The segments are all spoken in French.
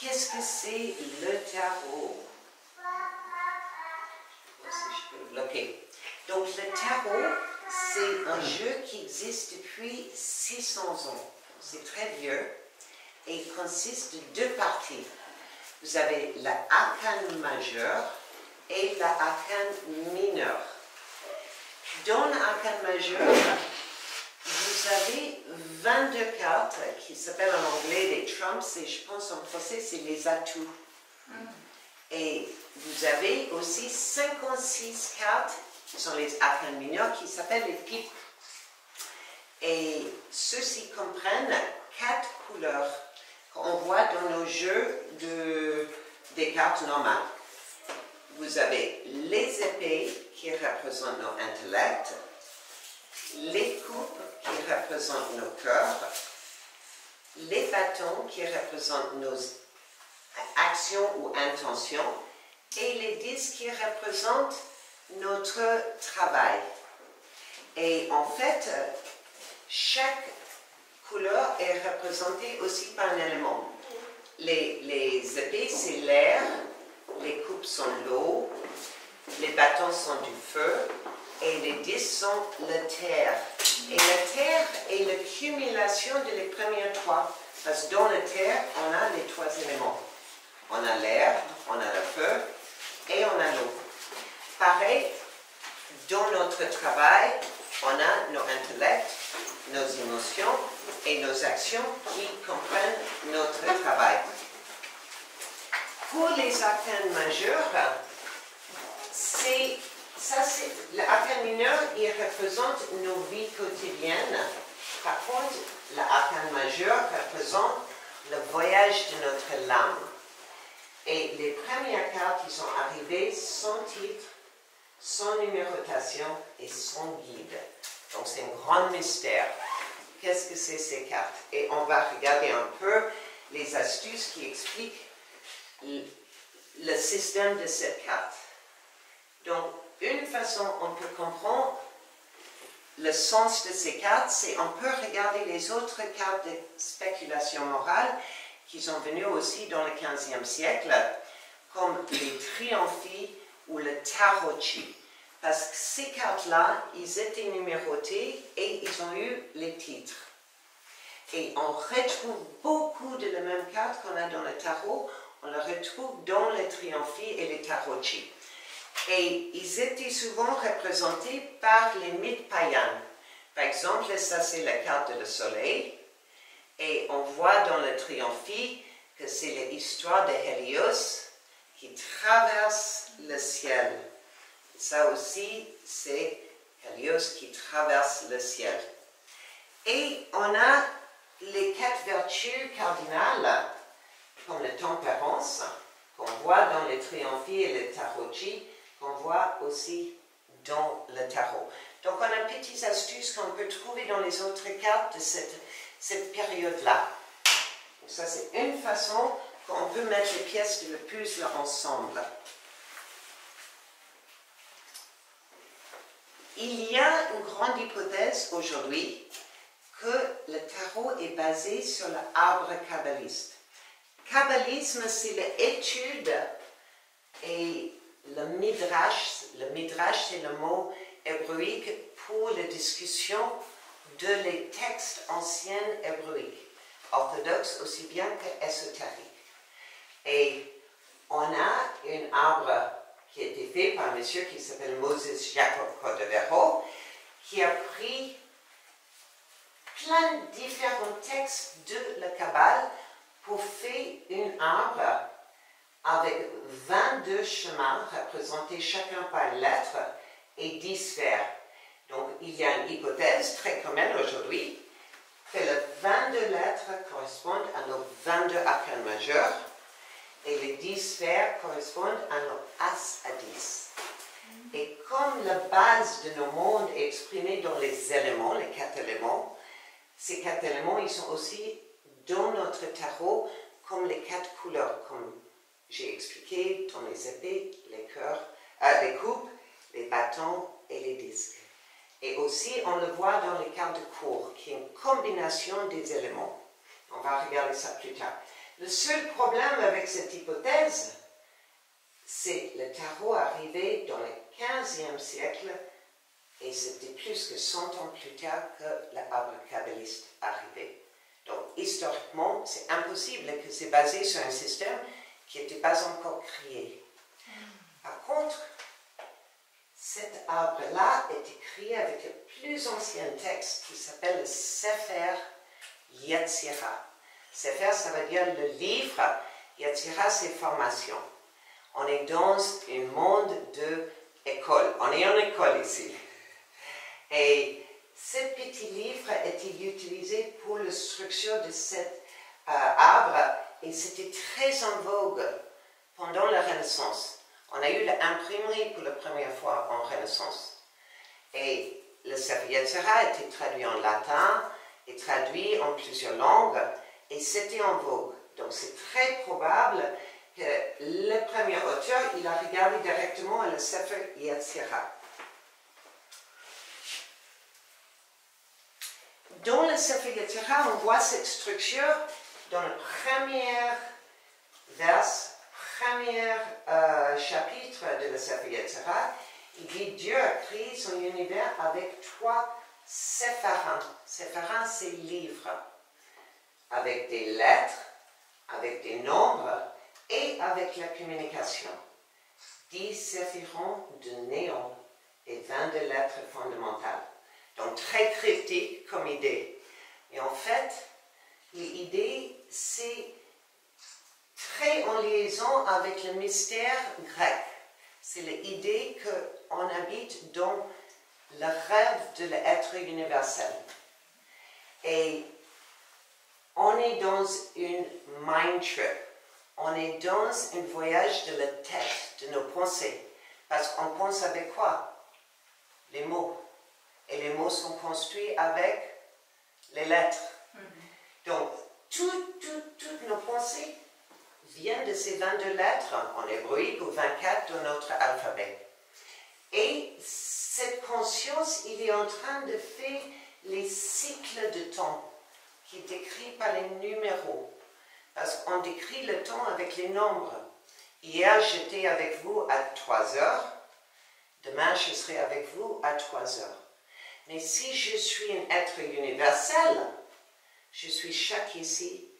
Qu'est-ce que c'est le tarot? Je peux bloquer. Donc le tarot, c'est un jeu qui existe depuis 600 ans. C'est très vieux et il consiste de deux parties. Vous avez l'arcane majeur et l'arcane mineur. Dans l'arcane majeur, vous avez 22 cartes qui s'appellent en anglais les trumps et je pense en français c'est les atouts. Et vous avez aussi 56 cartes qui sont les arcanes mineurs qui s'appellent les pipes. Et ceux-ci comprennent 4 couleurs qu'on voit dans nos jeux des cartes normales. Vous avez les épées qui représentent nos intellects, les coupes qui représentent nos cœurs, les bâtons qui représentent nos actions ou intentions, et les disques qui représentent notre travail. Et en fait, chaque couleur est représentée aussi par un élément. Les épées, c'est l'air, les coupes sont l'eau, les bâtons sont du feu, et les disques sont la terre. Et la terre est l'accumulation de les premières trois. Parce que dans la terre, on a les trois éléments. On a l'air, on a le feu et on a l'eau. Pareil, dans notre travail, on a nos intellects, nos émotions et nos actions qui comprennent notre travail. Pour les arcanes majeurs, l'arcane mineur, il représente nos vies quotidiennes. Par contre, l'arcane majeur représente le voyage de notre âme. Et les premières cartes qui sont arrivées sans titre, sans numérotation et sans guide. Donc c'est un grand mystère. Qu'est-ce que c'est ces cartes? Et on va regarder un peu les astuces qui expliquent le système de cette carte. Donc, une façon on peut comprendre le sens de ces cartes, c'est on peut regarder les autres cartes de spéculation morale qui sont venues aussi dans le XVe siècle, comme les triomphis ou le tarocchi. Parce que ces cartes-là, ils étaient numérotées et ils ont eu les titres. Et on retrouve beaucoup de les mêmes cartes qu'on a dans le tarot, on les retrouve dans les triomphis et les tarocchi. Et ils étaient souvent représentés par les mythes païens. Par exemple, ça c'est la carte du soleil. Et on voit dans le triomphi que c'est l'histoire de Hélios qui traverse le ciel. Ça aussi, c'est Hélios qui traverse le ciel. Et on a les 4 vertus cardinales, comme la tempérance, qu'on voit dans les triomphis et les tarocchi, qu'on voit aussi dans le tarot. Donc on a petites astuces qu'on peut trouver dans les autres cartes de cette période-là. Ça c'est une façon qu'on peut mettre les pièces de le puzzle ensemble. Il y a une grande hypothèse aujourd'hui que le tarot est basé sur l'arbre kabbaliste. Kabbalisme, c'est l'étude et le midrash c'est le mot hébraïque pour la discussion de les textes anciens hébraïques, orthodoxes aussi bien qu'ésotériques. Et on a un arbre qui a été fait par un monsieur qui s'appelle Moses Jacob Cordovero, qui a pris plein de différents textes de la Kabbale pour faire un arbre avec 22 chemins représentés chacun par une lettre et 10 sphères. Donc il y a une hypothèse très commune aujourd'hui que les 22 lettres correspondent à nos 22 arcanes majeurs et les 10 sphères correspondent à nos as à 10. Et comme la base de nos mondes est exprimée dans les éléments, les 4 éléments, ces 4 éléments, ils sont aussi dans notre tarot comme les 4 couleurs, comme j'ai expliqué dans les épées, les coupes, les bâtons et les disques. Et aussi, on le voit dans les cartes de cour, qui est une combination des éléments. On va regarder ça plus tard. Le seul problème avec cette hypothèse, c'est le tarot arrivé dans le 15e siècle et c'était plus que 100 ans plus tard que l'arbre kabbaliste arrivé. Donc, historiquement, c'est impossible que c'est basé sur un système qui n'était pas encore créé. Par contre, cet arbre-là est écrit avec le plus ancien texte qui s'appelle le Sefer Yetzirah. Sefer, ça veut dire le livre. Yetzirah, c'est formation. On est dans un monde d'école. On est en école ici. Et ce petit livre était utilisé pour la structure de cet arbre et c'était très en vogue pendant la Renaissance. On a eu l'imprimerie pour la première fois en Renaissance. Et le Sefer Yetzirah a été traduit en latin et traduit en plusieurs langues et c'était en vogue. Donc c'est très probable que le premier auteur, il a regardé directement le Sefer Yetzirah. Dans le Sefer Yetzirah, on voit cette structure dans le premier chapitre de le Sefer Yetzirah. Il dit Dieu a créé son univers avec 3 séphirins. Séphirins, c'est livres, avec des lettres, avec des nombres et avec la communication. 10 séphirons de néant et 22 lettres fondamentales. Donc très cryptique comme idée. Et en fait, l'idée, c'est très en liaison avec le mystère grec. C'est l'idée qu'on habite dans le rêve de l'être universel. Et on est dans une mind trip. On est dans un voyage de la tête, de nos pensées. Parce qu'on pense avec quoi? Les mots. Et les mots sont construits avec les lettres. Donc, toutes nos pensées viennent de ces 22 lettres en hébraïque ou 24 dans notre alphabet. Et cette conscience, il est en train de faire les cycles de temps qui est décrit par les numéros. Parce qu'on décrit le temps avec les nombres. Hier, j'étais avec vous à 3 heures. Demain, je serai avec vous à 3 heures. Mais si je suis un être universel, je suis chaque ici,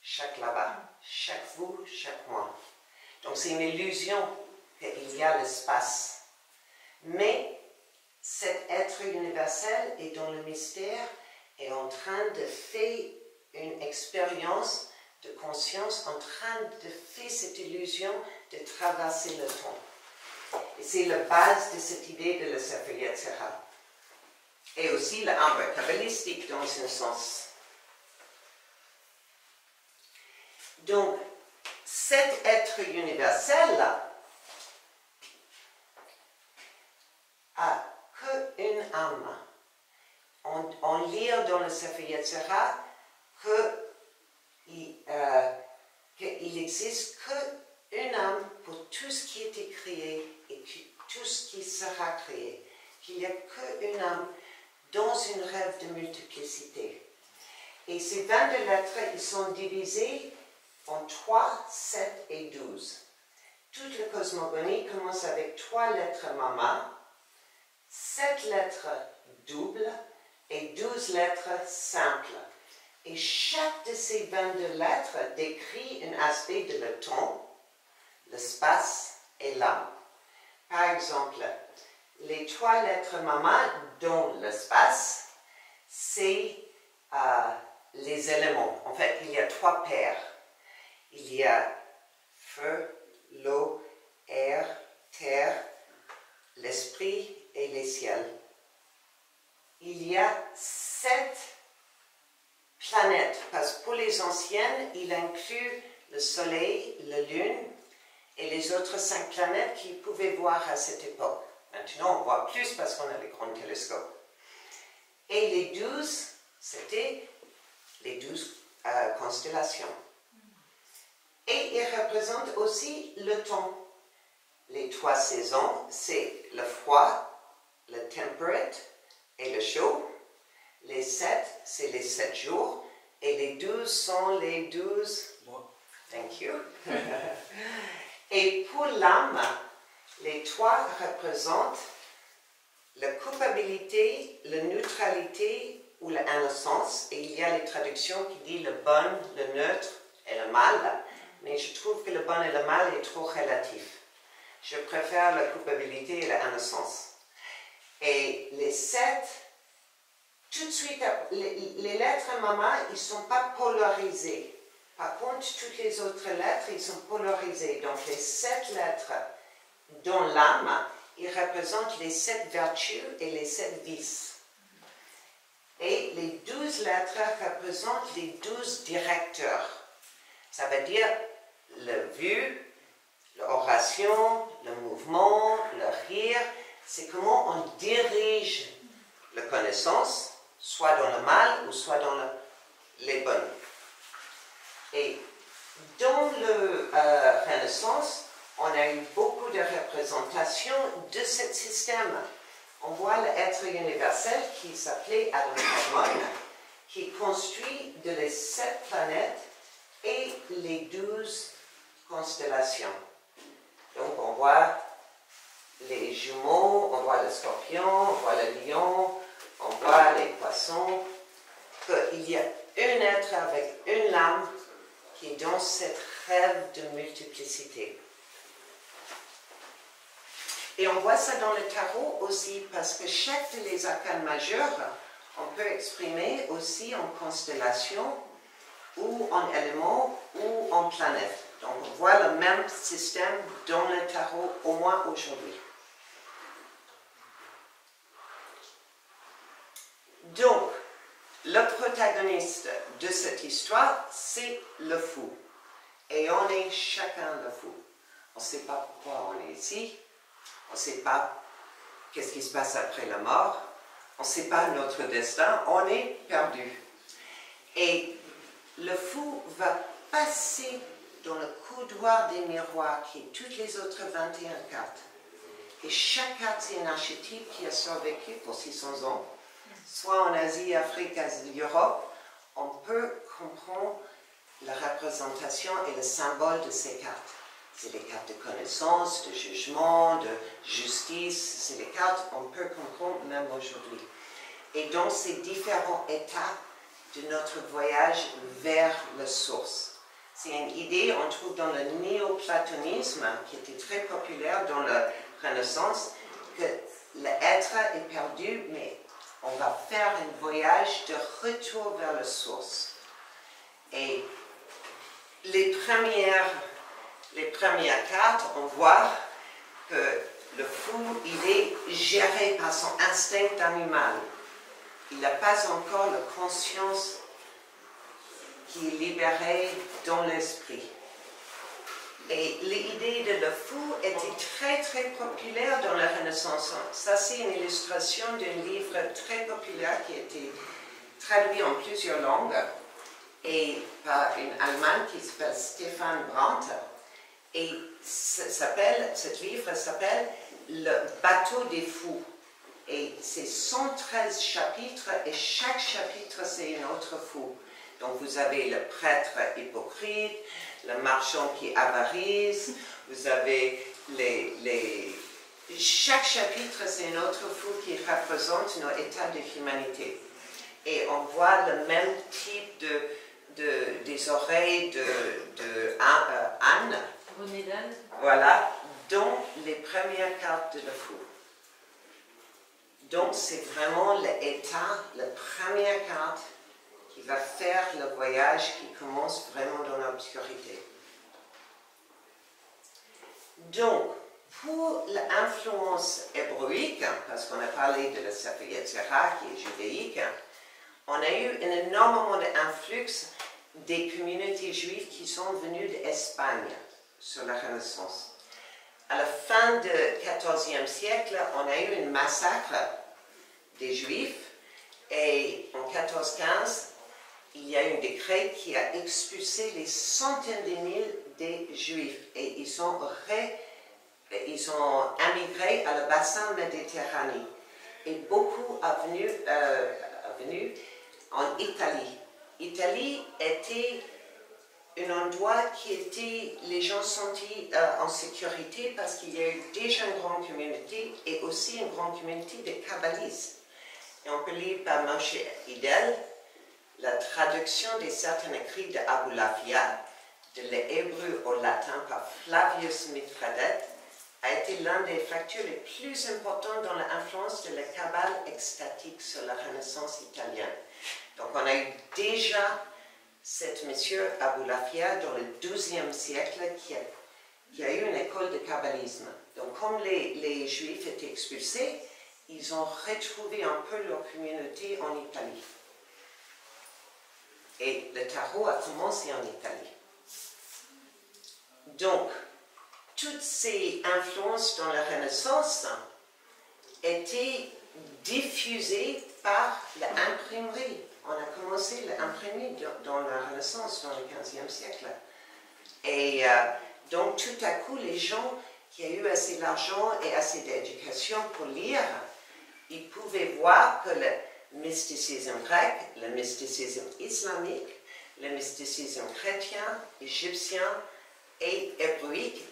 chaque là-bas, chaque vous, chaque moi. Donc c'est une illusion qu'il y a l'espace. Mais cet être universel est dans le mystère et en train de faire une expérience de conscience, en train de faire cette illusion de traverser le temps. Et c'est la base de cette idée de la Sefer Yetzirah. Et aussi l'arbre kabbalistique dans un sens. Donc, cet être universel a qu'une âme. On lit dans le Sefer Yetzirah qu'il n'existe qu'une âme pour tout ce qui a été créé et tout ce qui sera créé. Qu'il n'y a qu'une âme dans une rêve de multiplicité. Et ces 22 lettres, ils sont divisés en 3, 7 et 12. Toute la cosmogonie commence avec 3 lettres mama, 7 lettres doubles et 12 lettres simples. Et chaque de ces 22 lettres décrit un aspect de le temps, l'espace et l'âme. Par exemple, les 3 lettres mama dans l'espace, c'est les éléments. En fait, il y a 3 paires. Il y a feu, l'eau, air, terre, l'esprit et les ciels. Il y a 7 planètes, parce que pour les anciennes, il inclut le soleil, la lune et les autres 5 planètes qu'ils pouvaient voir à cette époque. Maintenant, on voit plus parce qu'on a les grands télescopes. Et les 12, c'était les 12 constellations. Et ils représentent aussi le temps. Les 3 saisons, c'est le froid, le temperate et le chaud. Les 7, c'est les 7 jours. Et les 12 sont les 12 Thank you. Et pour l'âme, les trois représentent la culpabilité, la neutralité ou l'innocence. Et il y a les traductions qui disent le bon, le neutre et le mal. Mais je trouve que le bon et le mal est trop relatif. Je préfère la culpabilité et l'innocence. Et les 7, tout de suite, les lettres maman, ils ne sont pas polarisées. Par contre, toutes les autres lettres, ils sont polarisées. Donc, les 7 lettres dans l'âme, ils représentent les 7 vertus et les 7 vices. Et les 12 lettres représentent les 12 directeurs. Ça veut dire le vue, l'oration, le mouvement, le rire. C'est comment on dirige la connaissance, soit dans le mal ou soit dans les bonnes. Et dans la Renaissance, on a eu beaucoup de représentations de ce système. On voit l'être universel qui s'appelait Adam Kadmon, qui construit de les 7 planètes et les 12 constellations. Donc on voit les jumeaux, on voit le scorpion, on voit le lion, on voit les poissons, qu'il y a un être avec une lame qui est dans cette rêve de multiplicité. Et on voit ça dans le tarot aussi, parce que chaque des arcanes majeures, on peut exprimer aussi en constellation, ou en éléments, ou en planète. Donc on voit le même système dans le tarot, au moins aujourd'hui. Donc, le protagoniste de cette histoire, c'est le fou. Et on est chacun le fou. On ne sait pas pourquoi on est ici. On ne sait pas qu'est-ce qui se passe après la mort. On ne sait pas notre destin. On est perdu. Et le fou va passer dans le couloir des miroirs qui est toutes les autres 21 cartes. Et chaque carte, c'est un archétype qui a survécu pour 600 ans. Soit en Asie, Afrique, Europe, on peut comprendre la représentation et le symbole de ces cartes. C'est les cartes de connaissance, de jugement, de justice. C'est les cartes qu'on peut comprendre même aujourd'hui. Et dans ces différents états de notre voyage vers la source. C'est une idée, on trouve dans le néoplatonisme, qui était très populaire dans la Renaissance, que l'être est perdu, mais on va faire un voyage de retour vers la source. Et les premières cartes, on voit que le fou, il est géré par son instinct animal. Il n'a pas encore la conscience qui est libérée dans l'esprit. Et l'idée de le fou était très très populaire dans la Renaissance. Ça, c'est une illustration d'un livre très populaire qui a été traduit en plusieurs langues et par une Allemande qui s'appelle Stefan Brandt. Et ce livre s'appelle Le bateau des fous. Et c'est 113 chapitres et chaque chapitre c'est un autre fou. Donc vous avez le prêtre hypocrite, le marchand qui avarise, vous avez chaque chapitre c'est un autre fou qui représente nos états de humanité. Et on voit le même type des oreilles de Anne. Voilà, dans les premières cartes de le fou. Donc c'est vraiment l'état, la première carte qui va faire le voyage qui commence vraiment dans l'obscurité. Donc, pour l'influence hébraïque, parce qu'on a parlé de la Sefer Yetzirah qui est judéique, on a eu énormément d'influx des communautés juives qui sont venues d'Espagne sur la Renaissance. À la fin du XIVe siècle, on a eu un massacre des Juifs et en 1415, il y a eu un décret qui a expulsé les centaines de milliers des Juifs et ils ont émigré à le bassin méditerranéen et beaucoup sont venus en Italie. L'Italie était un endroit qui était, les gens sentis en sécurité parce qu'il y a eu déjà une grande communauté et aussi une grande communauté de kabbalistes. Et on peut lire par Moshe Idel la traduction de certains écrits de Abulafia, de l'hébreu au latin par Flavius Mithradat, a été l'un des facteurs les plus importants dans l'influence de la Kabbale extatique sur la Renaissance italienne. Donc on a eu déjà cet monsieur Abulafia dans le XIIe siècle qui a eu une école de kabbalisme. Donc comme les Juifs étaient expulsés, ils ont retrouvé un peu leur communauté en Italie. Et le tarot a commencé en Italie. Donc, toutes ces influences dans la Renaissance étaient diffusées par l'imprimerie. On a commencé l'imprimerie dans la Renaissance, dans le XVe siècle. Et donc, tout à coup, les gens qui ont eu assez d'argent et assez d'éducation pour lire, ils pouvaient voir que le mysticisme grec, le mysticisme islamique, le mysticisme chrétien, égyptien et hébraïque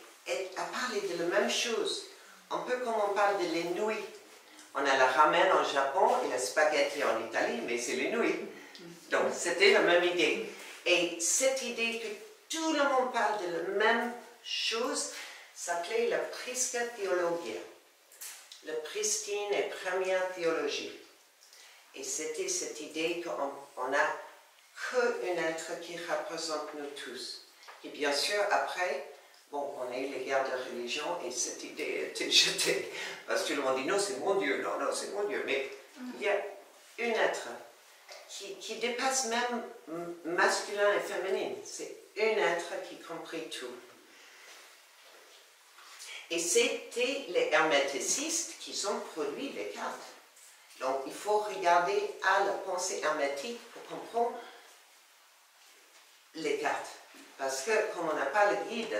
a parlé de la même chose. Un peu comme on parle de l'ennui. On a la ramen en Japon et la spaghetti en Italie, mais c'est l'ennui. Donc c'était la même idée. Et cette idée que tout le monde parle de la même chose s'appelait la prisca theologia, la pristine et première théologie. Et c'était cette idée qu'on n'a qu'un être qui représente nous tous. Et bien sûr, après, bon, on a eu les guerres de religion et cette idée a été jetée. Parce que tout le monde dit non, c'est mon Dieu, non, non, c'est mon Dieu. Mais il y a un être qui dépasse même masculin et féminin. C'est un être qui comprit tout. Et c'était les herméticistes qui ont produit les cartes. Donc, il faut regarder à la pensée hermétique pour comprendre les cartes. Parce que, comme on n'a pas le guide,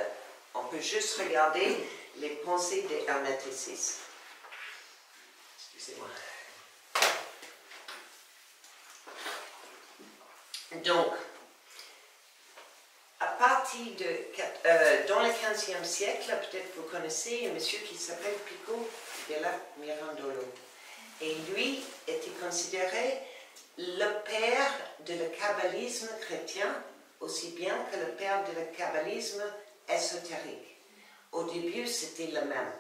on peut juste regarder les pensées des herméticistes. Excusez-moi. Donc, à partir de... dans le XVe siècle, peut-être vous connaissez un monsieur qui s'appelle Pico della Mirandolo. Et lui était considéré le père de le kabbalisme chrétien, aussi bien que le père de le kabbalisme ésotérique. Au début, c'était le même.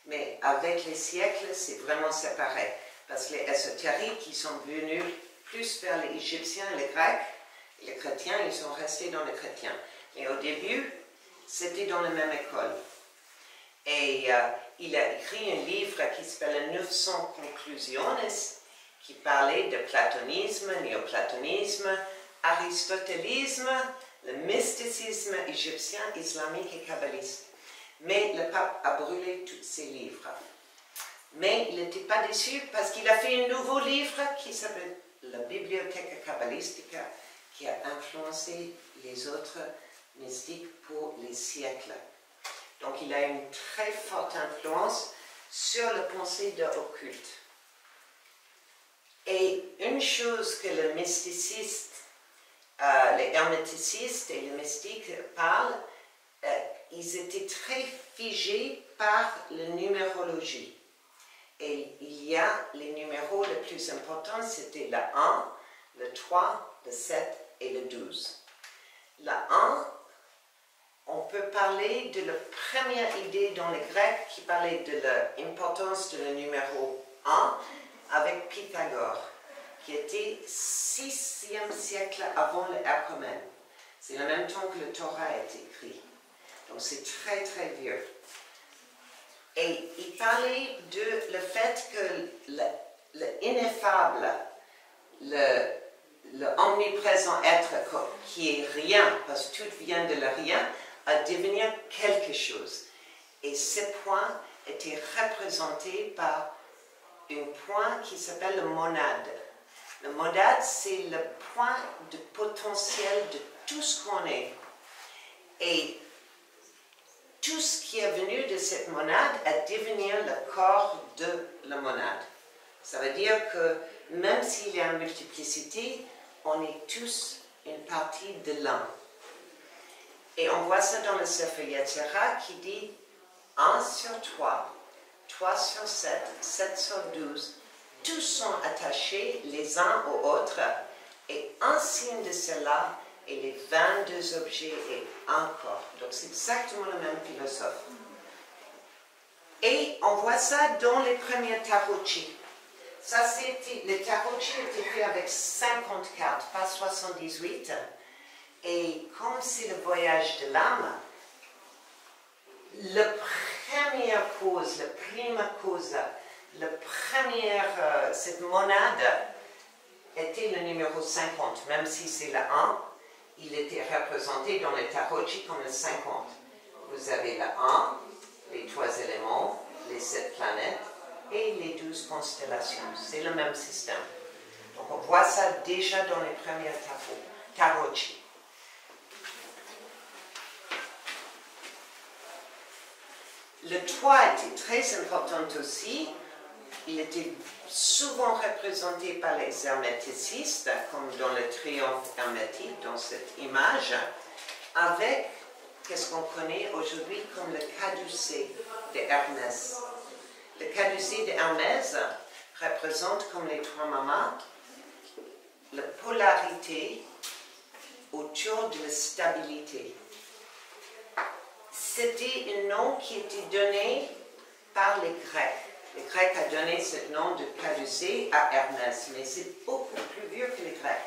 Mais avec les siècles, c'est vraiment séparé. Parce que les ésotériques, ils sont venus plus vers les Égyptiens et les Grecs. Et les chrétiens, ils sont restés dans les chrétiens. Mais au début, c'était dans la même école. Et il a écrit un livre qui s'appelle 900 Conclusiones, qui parlait de platonisme, néoplatonisme, aristotélisme, le mysticisme égyptien, islamique et kabbaliste. Mais le pape a brûlé tous ses livres. Mais il n'était pas déçu parce qu'il a fait un nouveau livre qui s'appelle la Bibliothèque Kabbalistica, qui a influencé les autres mystiques pour les siècles. Donc il a une très forte influence sur la pensée de occulte. Et une chose que les mysticistes, les herméticistes et les mystiques parlent, ils étaient très figés par la numérologie. Et il y a les numéros les plus importants, c'était le 1, le 3, le 7 et le 12. Le 1, on peut parler de la première idée dans les Grecs qui parlait de l'importance de le numéro 1 avec Pythagore, qui était 6e siècle avant l'Acromène. C'est en même temps que le Torah a été écrit. Donc c'est très très vieux. Et il parlait de le fait que l'ineffable, le omniprésent être qui est rien, parce que tout vient de le rien, à devenir quelque chose. Et ce point était représenté par un point qui s'appelle le monade. Le monade, c'est le point de potentiel de tout ce qu'on est. Et tout ce qui est venu de cette monade à devenir le corps de la monade. Ça veut dire que même s'il y a une multiplicité, on est tous une partie de l'un. Et on voit ça dans le Sefer Yetzirah qui dit 1 sur 3, 3 sur 7, 7 sur 12, tous sont attachés les uns aux autres, et un signe de cela est les 22 objets et un corps. Donc c'est exactement le même philosophe. Et on voit ça dans les premiers tarotis. Ça, les tarotis étaient faits avec 50 cartes, pas 78. Et comme c'est le voyage de l'âme, la première cause, la prima causa, cette monade était le numéro 50. Même si c'est le 1, il était représenté dans les tarotis comme le 50. Vous avez le 1, les 3 éléments, les 7 planètes et les 12 constellations. C'est le même système. Donc on voit ça déjà dans les premiers tarotis. Le 3 était très important aussi. Il était souvent représenté par les herméticistes, comme dans le triomphe hermétique, dans cette image, avec ce qu'on connaît aujourd'hui comme le caducée de Hermès. Le caducée de Hermès représente, comme les 3 mamas, la polarité autour de la stabilité. C'était un nom qui était donné par les Grecs. Les Grecs ont donné ce nom de caducée à Hermès, mais c'est beaucoup plus vieux que les Grecs.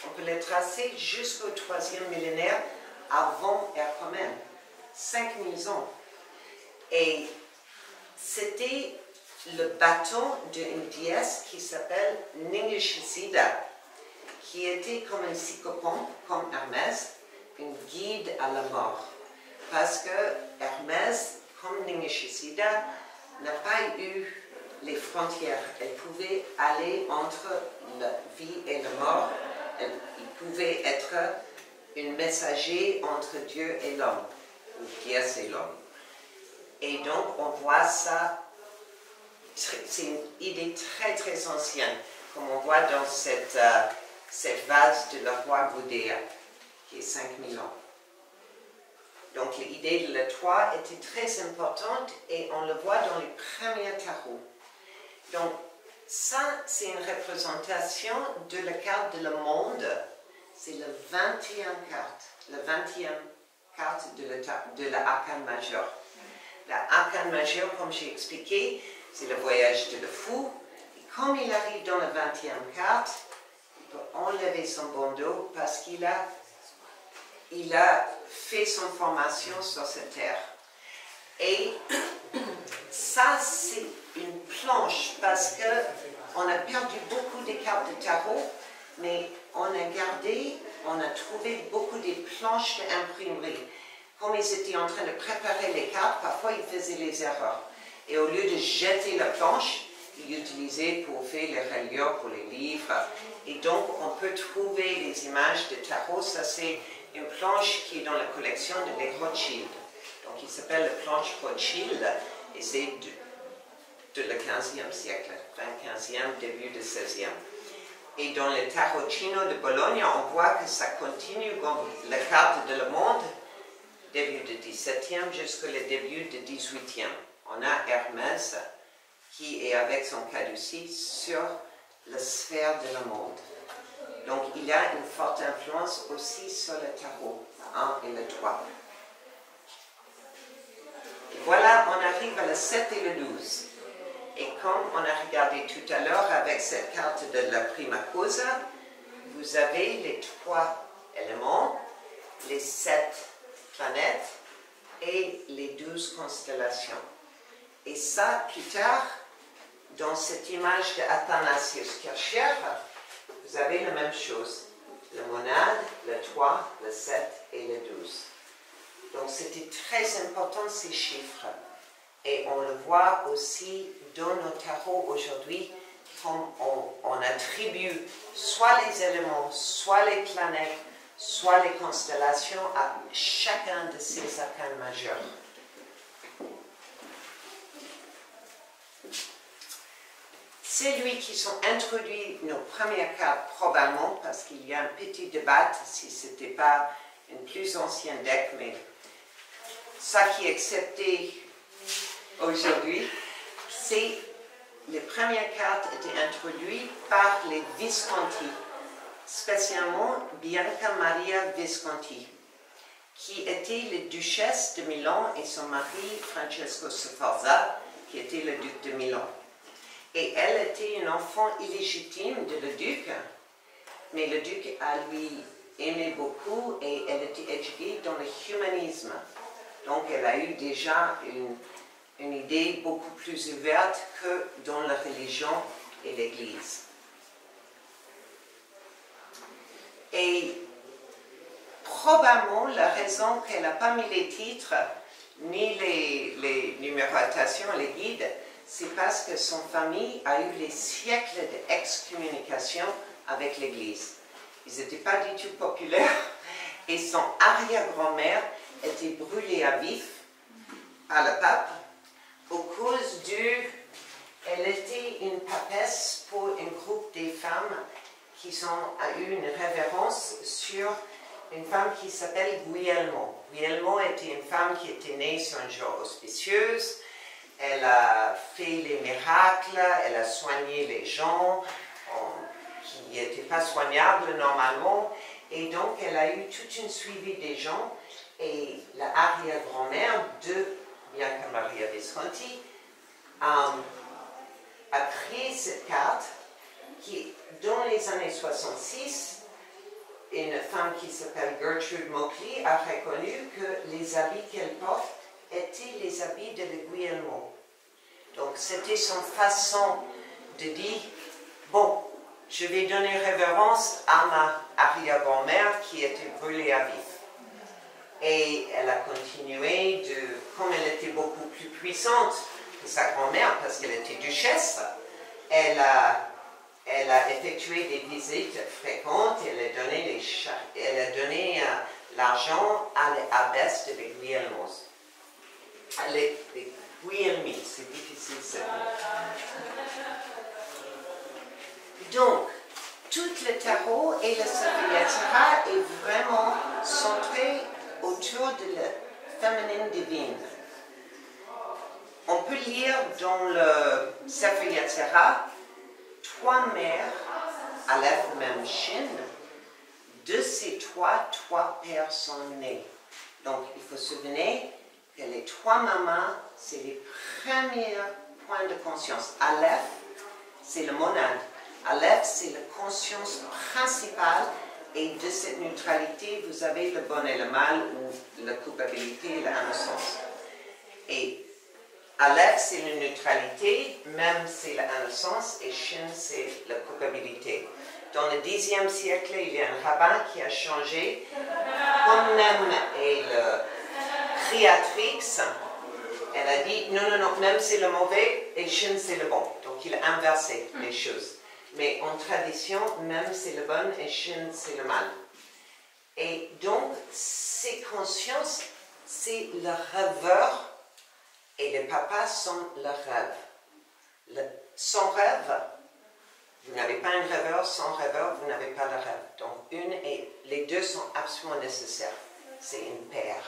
On peut le tracer jusqu'au 3e millénaire avant ère romaine, 5000 ans. Et c'était le bâton d'une déesse qui s'appelle Ningishesida, qui était comme un psychopompe, comme Hermès, une guide à la mort. Parce que Hermès, comme Ningishesida, n'a pas eu les frontières. Elle pouvait aller entre la vie et la mort. Il pouvait être un messager entre Dieu et l'homme, ou Dieu et l'homme. Et donc, on voit ça, c'est une idée très très ancienne, comme on voit dans cette vase de la roi Gudea, qui est 5000 ans. Donc l'idée de la 3 était très importante et on le voit dans les premiers tarots. Donc ça, c'est une représentation de la carte de le monde. C'est la 20e carte, la 20e carte de la arcane majeure. La arcane majeure, comme j'ai expliqué, c'est le voyage de le fou. Et comme il arrive dans la 20e carte, il peut enlever son bandeau parce qu'il a fait son formation sur cette terre. Et ça, c'est une planche parce qu'on a perdu beaucoup des cartes de tarot, mais on a trouvé beaucoup des planches d'imprimerie. Comme ils étaient en train de préparer les cartes, parfois ils faisaient les erreurs. Et au lieu de jeter la planche, ils utilisaient pour faire les reliures pour les livres. Et donc, on peut trouver des images de tarot. Ça, c'est une planche qui est dans la collection de les Rothschild. Donc, il s'appelle la planche Rothschild et c'est de le 15e siècle, fin 15e, début du 16e. Et dans le Tarocchino de Bologne, on voit que ça continue comme la carte de le monde, début du 17e jusqu'au début du 18e. On a Hermès qui est avec son caducée sur la sphère de le monde. Donc, il y a une forte influence aussi sur le tarot, le 1 et le 3. Et voilà, on arrive à le 7 et le 12. Et comme on a regardé tout à l'heure avec cette carte de la prima cosa, vous avez les 3 éléments, les 7 planètes et les 12 constellations. Et ça, plus tard, dans cette image d'Athanasius Kircher, vous avez la même chose. Le monade, le 3, le 7 et le 12. Donc c'était très important ces chiffres. Et on le voit aussi dans nos tarots aujourd'hui, comme on attribue soit les éléments, soit les planètes, soit les constellations à chacun de ces arcanes majeurs. C'est lui qui sont introduits nos premières cartes, probablement, parce qu'il y a un petit débat si ce n'était pas un plus ancien deck, mais ça qui est accepté aujourd'hui, c'est les premières cartes étaient introduites par les Visconti, spécialement Bianca Maria Visconti, qui était la duchesse de Milan et son mari Francesco Sforza, qui était le duc de Milan. Et elle était une enfant illégitime de le duc, mais le duc a lui aimé beaucoup et elle était éduquée dans le humanisme. Donc elle a eu déjà une idée beaucoup plus ouverte que dans la religion et l'Église. Et probablement la raison qu'elle n'a pas mis les titres ni les numérotations, les guides, c'est parce que son famille a eu des siècles d'excommunication avec l'Église. Ils n'étaient pas du tout populaires et son arrière-grand-mère était brûlée à vif par le pape au cause elle était une papesse pour un groupe des femmes qui ont eu une révérence sur une femme qui s'appelle Guglielmo. Guglielmo était une femme qui était née sur un jour auspicieuse. Elle a fait les miracles, elle a soigné les gens qui n'étaient pas soignables normalement. Et donc, elle a eu toute une suivi des gens. Et l'arrière-grand-mère de Bianca Maria Visconti a pris cette carte qui, dans les années 66, une femme qui s'appelle Gertrude Mauchly a reconnu que les habits qu'elle porte étaient les habits de Guglielmo. Donc c'était son façon de dire, bon, je vais donner révérence à ma arrière-grand-mère qui était brûlée à vif. Et elle a continué, comme elle était beaucoup plus puissante que sa grand-mère, parce qu'elle était duchesse, elle a effectué des visites fréquentes, elle a donné l'argent à l'abbesse de Guglielmos. Les Guglielmi, c'est difficile ça. Donc, tout le tarot et le Saphira est vraiment centré autour de la féminine divine. On peut lire dans le Sefer Yetzirah 3 mères, Aleph, Mem, Shin. De ces 3 pères sont nés. Donc, il faut se souvenir que les 3 mamans, c'est les premiers points de conscience. Aleph, c'est le monade. Aleph, c'est la conscience principale. Et de cette neutralité, vous avez le bon et le mal, ou la culpabilité et l'innocence. Et Aleph, c'est la neutralité, Mem, c'est l'innocence, et Shin, c'est la culpabilité. Dans le Xe siècle, il y a un rabbin qui a changé. Comme Mem est le créatrix, elle a dit, non, Mem, c'est le mauvais, et Shin, c'est le bon. Donc, il a inversé les choses. Mais en tradition, Mem, c'est le bon, et Shin, c'est le mal. Et donc, ces consciences, c'est le rêveur. Et les papas sont le rêve. Sans rêve, vous n'avez pas un rêveur. Sans rêveur, vous n'avez pas le rêve. Donc, les deux sont absolument nécessaires. C'est une paire.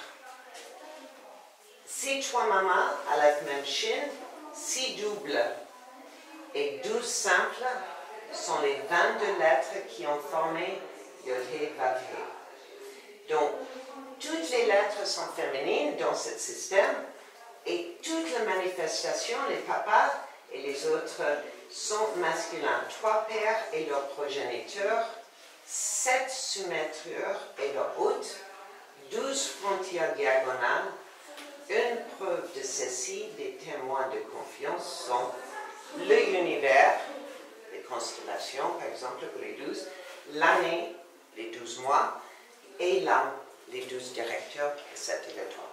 Ces 3 mamans, Aleph, Mem, Shin, 6 doubles et 12 simples sont les 22 lettres qui ont formé Yod He Vav He. Donc, toutes les lettres sont féminines dans ce système. Et toutes les manifestations, les papas et les autres, sont masculins. 3 pères et leurs progéniteurs, 7 soumetteurs et leurs hôtes, 12 frontières diagonales. Une preuve de ceci, des témoins de confiance sont l'univers, les constellations par exemple pour les 12, l'année, les 12 mois, et l'âme, les 12 directeurs, les 7 étoiles.